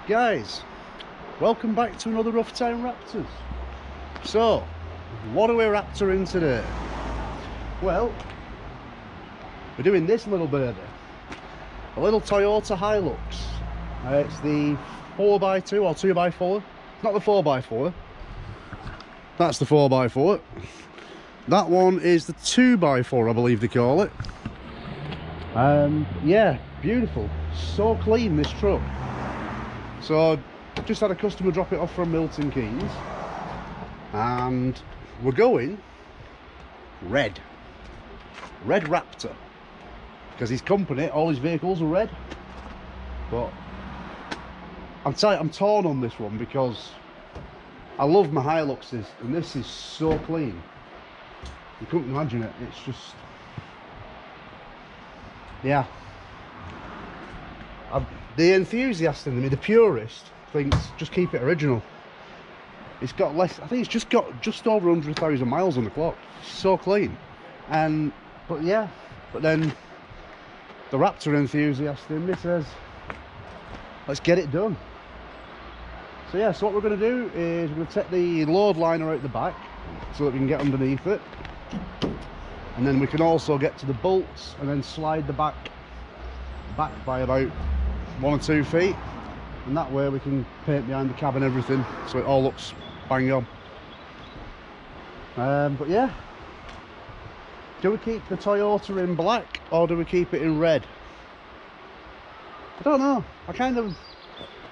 Guys, welcome back to another Roughtown Raptors. So, what are we raptoring today? Well, we're doing this little birdie, a little Toyota Hilux. It's the 4x2 or 2x4. It's not the 4x4. That's the 4x4. That one is the 2x4, I believe they call it. Yeah, beautiful. So clean, this truck. So just had a customer drop it off from Milton Keynes, and we're going red Raptor, because his company, all his vehicles are red. But I'm torn on this one because I love my Hiluxes, and this is so clean. You couldn't imagine it. It's just, yeah. The enthusiast in me, the purist, thinks just keep it original. It's got less, I think it's just got just over 100,000 miles on the clock. So clean. But then the Raptor enthusiast in me says, let's get it done. So yeah, so what we're going to do is we're going to take the load liner out the back so that we can get underneath it. And then we can also get to the bolts and then slide the back by about 1 or 2 feet, and that way we can paint behind the cab and everything so it all looks bang on. But yeah, do we keep the Toyota in black or do we keep it in red? I don't know.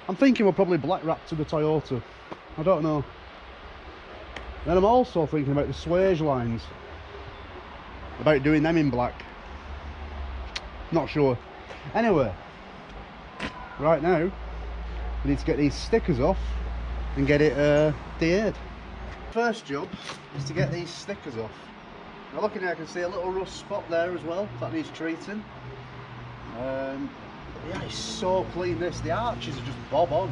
I'm thinking we'll probably black Raptor the Toyota. I don't know. Then I'm also thinking about the swage lines, about doing them in black. Not sure. Anyway, right now we need to get these stickers off and get it de-aired. First job is to get these stickers off. Now looking here, I can see a little rust spot there as well that needs treating. Yeah, it's so clean. The arches are just bob on.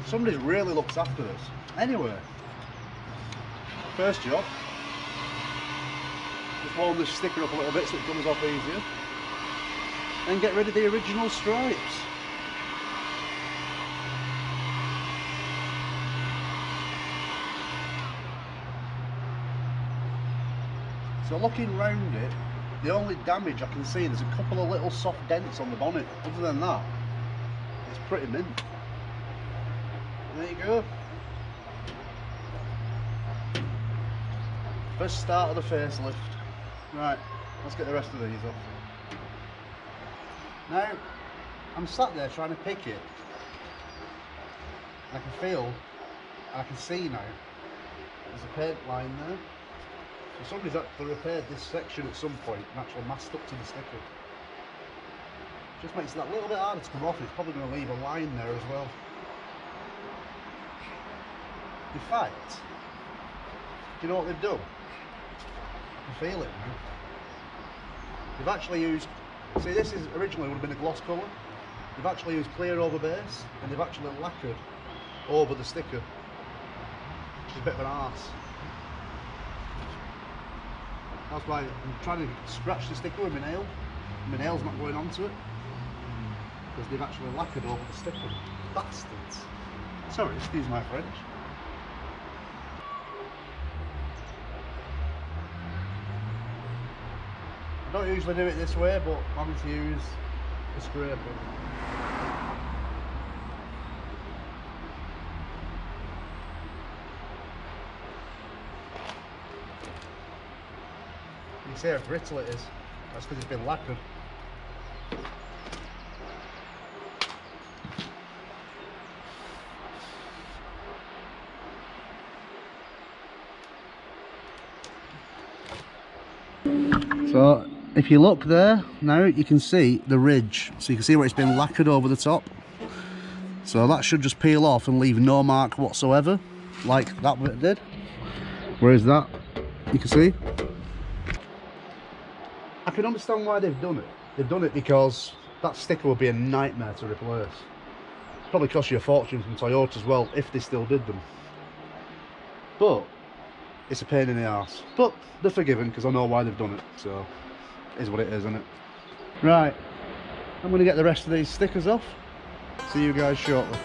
Somebody really looks after this. Anyway, first job, just warm this sticker up a little bit so it comes off easier, and get rid of the original stripes. So looking round it, the only damage I can see, there's a couple of little soft dents on the bonnet. Other than that, it's pretty mint. There you go. First start of the facelift. Right, let's get the rest of these off. Now, I'm sat there trying to pick it. I can feel, I can see now, there's a paint line there. So somebody's actually repaired this section at some point and actually masked up to the sticker. Just makes it that little bit harder to come off. It's probably going to leave a line there as well. In fact, do you know what they've done? I feel it now. They've actually used, see, this is originally would have been a gloss colour. They've actually used clear over base and they've actually lacquered over the sticker, which is a bit of an arse. That's why I'm trying to scratch the sticker with my nail. My nail's not going onto it because they've actually lacquered over the sticker. Bastards. Sorry, excuse my French. I don't usually do it this way, but I'm having to use a scraper. You can see how brittle it is. That's because it's been lacquered. So if you look there now, you can see the ridge. So you can see where it's been lacquered over the top. So that should just peel off and leave no mark whatsoever, like that bit did. Whereas that, you can see. I can understand why they've done it. They've done it because that sticker would be a nightmare to replace. Probably cost you a fortune from Toyota as well, if they still did them. But it's a pain in the arse. But they're forgiven because I know why they've done it. So it is what it is, isn't it? Right. I'm going to get the rest of these stickers off. See you guys shortly.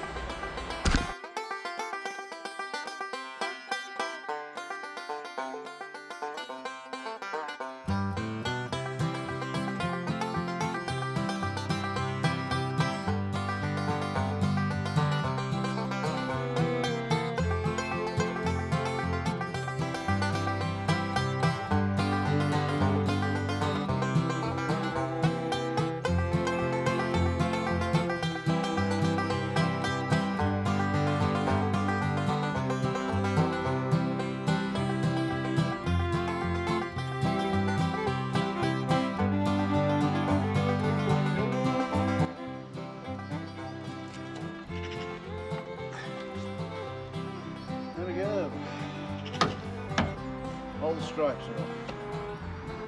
All the stripes are off.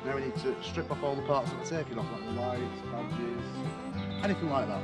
Now we need to strip off all the parts that we're taking off, like the lights, badges, anything like that.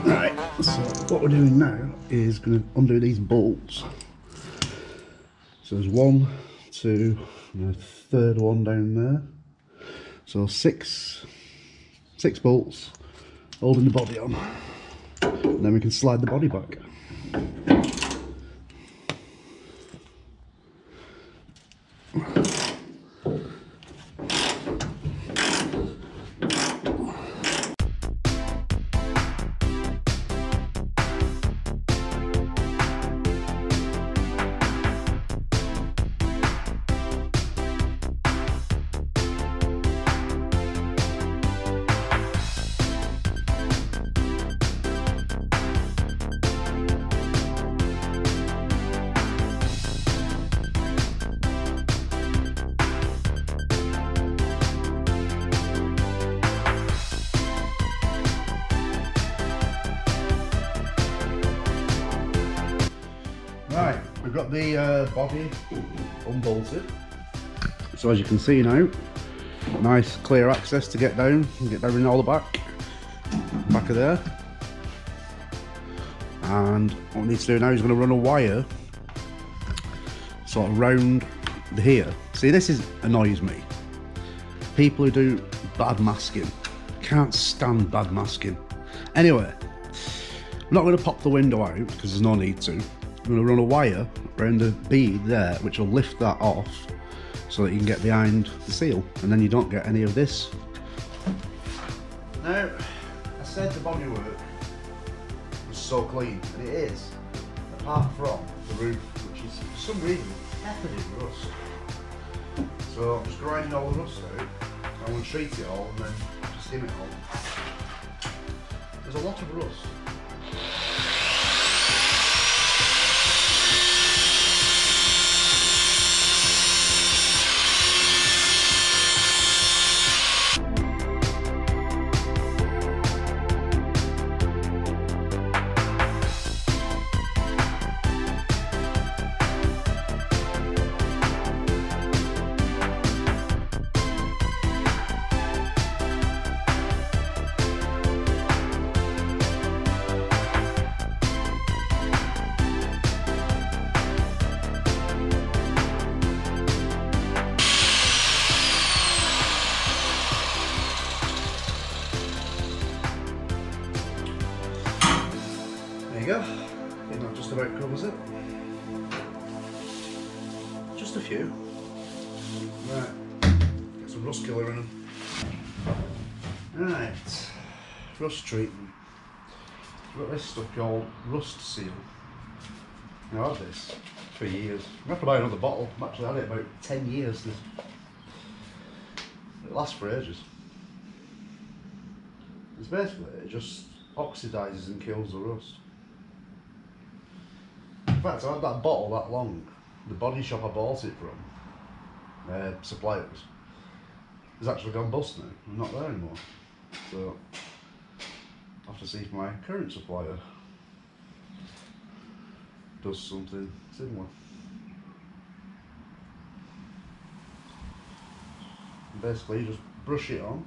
Right, so what we're doing now is going to undo these bolts. So there's 1, 2, and a third one down there. So six bolts holding the body on. And then we can slide the body back. Right, we've got the body unbolted. So as you can see now, nice clear access to get down. You can get down in all the back of there. And what we need to do now is going to run a wire sort of round here. See, this annoys me. People who do bad masking. Can't stand bad masking. Anyway, I'm not going to pop the window out because there's no need to. I'm going to run a wire around the bead there which will lift that off so that you can get behind the seal and then you don't get any of this. Now, I said the bodywork was so clean, and it is, apart from the roof, which is for some reason peppered in rust. So I'm just grinding all the rust out. I want to treat it all and then skim it all. There's a lot of rust. There you go. I think that just about covers it. Just a few. Right. Get some rust killer in them. Right. Rust treatment. We've got this stuff called rust seal. Now I've had this for years. I'm going to have to buy another bottle. I've actually had it about 10 years. It lasts for ages. It's basically, it just oxidises and kills the rust. In fact, I had that bottle that long. The body shop I bought it from, suppliers, has actually gone bust now. I'm not there anymore. So I have to see if my current supplier does something similar. And basically, you just brush it on,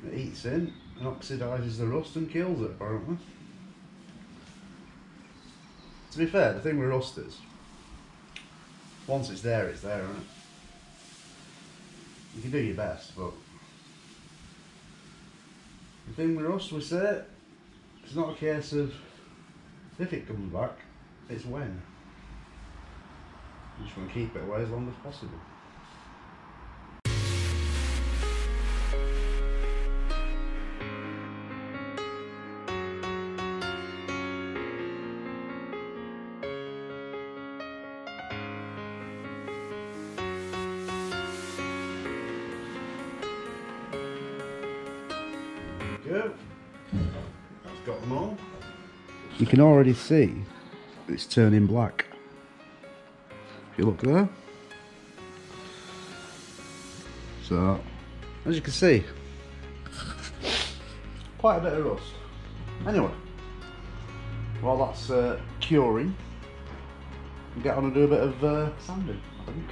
it eats in and oxidises the rust and kills it, apparently. To be fair, the thing with rust is, once it's there, isn't it? You can do your best, but the thing with rust, we say, it's not a case of if it comes back, it's when. You just want to keep it away as long as possible. Go. I've got them all. You can already see it's turning black. If you look there. So, as you can see, quite a bit of rust. Anyway, while that's curing, we'll get on and do a bit of sanding, I think.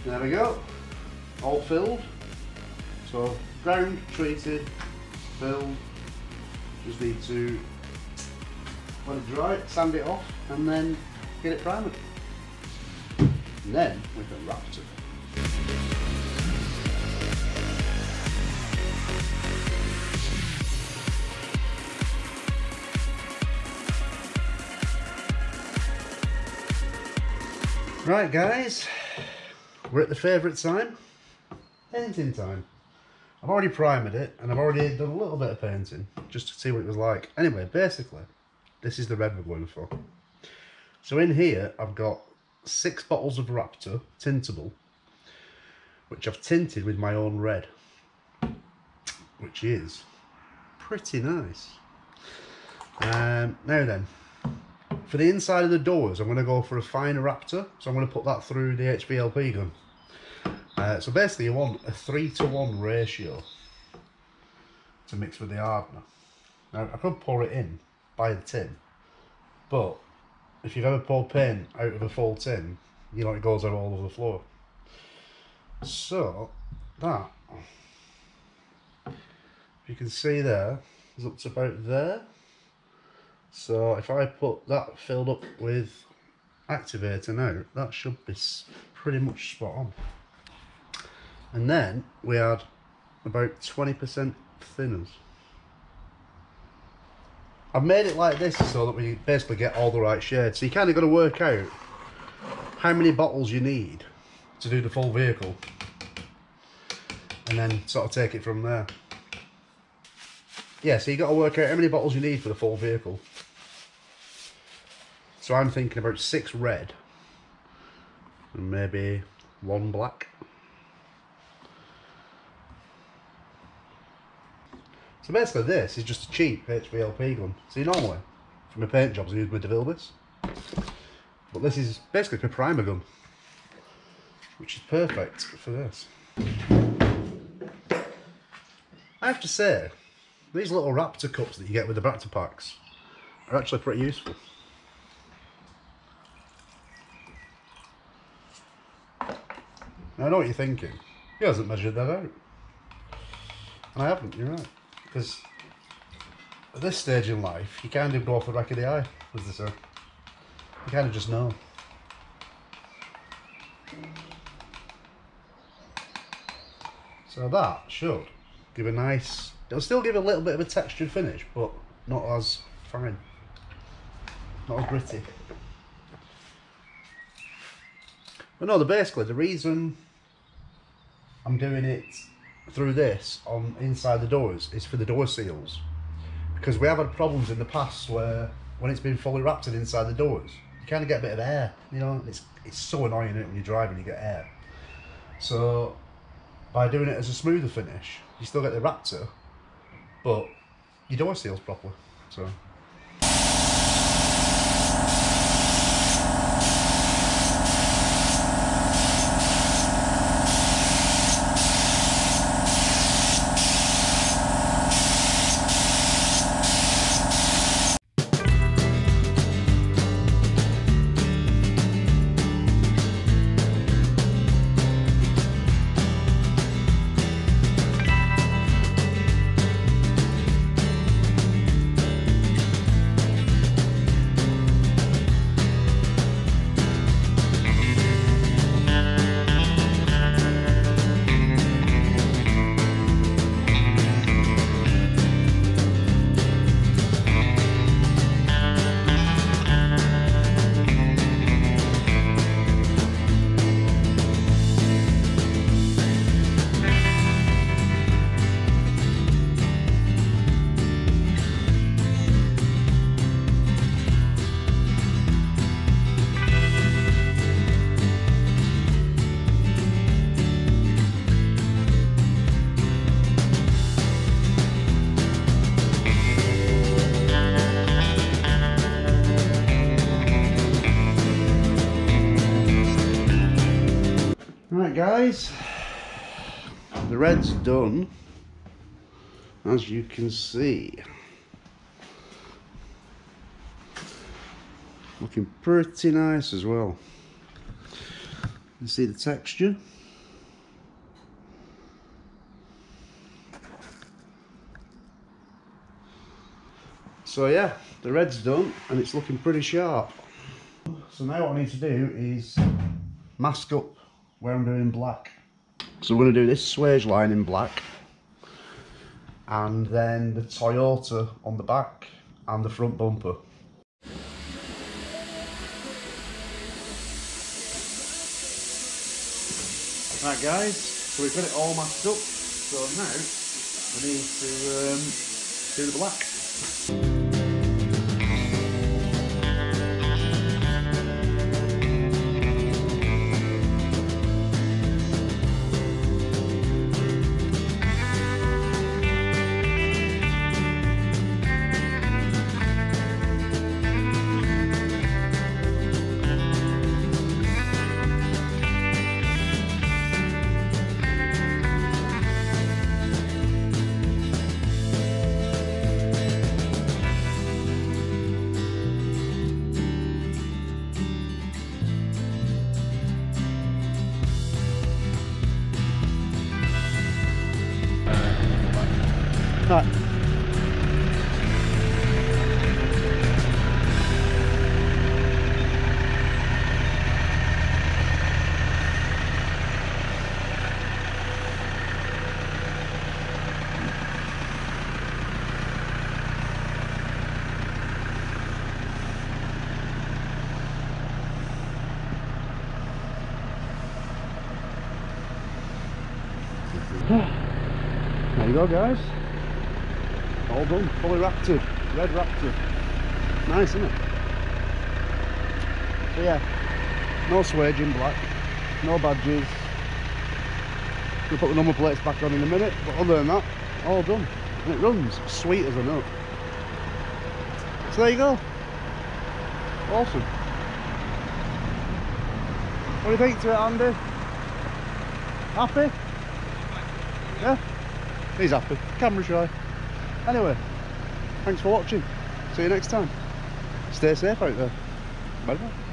There we go, all filled. So ground, treated, filled. Just need to let it dry, sand it off, and then get it primed. And then we can Raptor. Right guys, we're at the favourite time, painting time. I've already primed it and I've already done a little bit of painting just to see what it was like. Anyway, basically, this is the red we're going for. So in here I've got 6 bottles of Raptor, tintable, which I've tinted with my own red, which is pretty nice. Now then, for the inside of the doors, I'm going to go for a finer Raptor, so I'm going to put that through the HVLP gun. So basically you want a 3:1 ratio to mix with the hardener. Now I could pour it in by the tin, but if you've ever poured paint out of a full tin, you know it goes out all over the floor. So that, if you can see there, is up to about there. So if I put that filled up with activator now, that should be pretty much spot on. And then we add about 20% thinners. I've made it like this so that we basically get all the right shades. So you kind of got to work out how many bottles you need to do the full vehicle, and then sort of take it from there. Yeah, so you got to work out how many bottles you need for the full vehicle. So I'm thinking about 6 red and maybe 1 black. So basically this is just a cheap HVLP gun. See, normally for my paint jobs I use my DeVilbiss, but this is basically a primer gun, which is perfect for this. I have to say, these little Raptor cups that you get with the Raptor packs are actually pretty useful. Now, I know what you're thinking. He hasn't measured that out. And I haven't, you're right. Because at this stage in life, you kind of go off the back of the eye, as they say. You kind of just know. So that should give a nice, it'll still give a little bit of a textured finish, but not as fine. Not as gritty. But no, basically the reason I'm doing it through this on inside the doors is for the door seals, because we have had problems in the past where when it's been fully wrapped inside the doors you kind of get a bit of air, you know. It's so annoying, isn't it, when you're driving you get air. So by doing it as a smoother finish you still get the Raptor but your door seals properly. So right guys, the red's done, as you can see. Looking pretty nice as well. You see the texture. So yeah, the red's done and it's looking pretty sharp. So now what I need to do is mask up where I'm doing black. So we're going to do this swage line in black, and then the Toyota on the back and the front bumper. Right guys, so we've got it all masked up, so now we need to do the black. Right. There you go, guys. All done, fully Raptored, red Raptor. Nice, isn't it? So yeah, no swage in black, no badges. We'll put the number plates back on in a minute, but other than that, all done. And it runs sweet as a nut. So there you go. Awesome. What do you think to it, Andy? Happy? Yeah? He's happy. Camera shy. Anyway, thanks for watching. See you next time. Stay safe out there. Bye bye.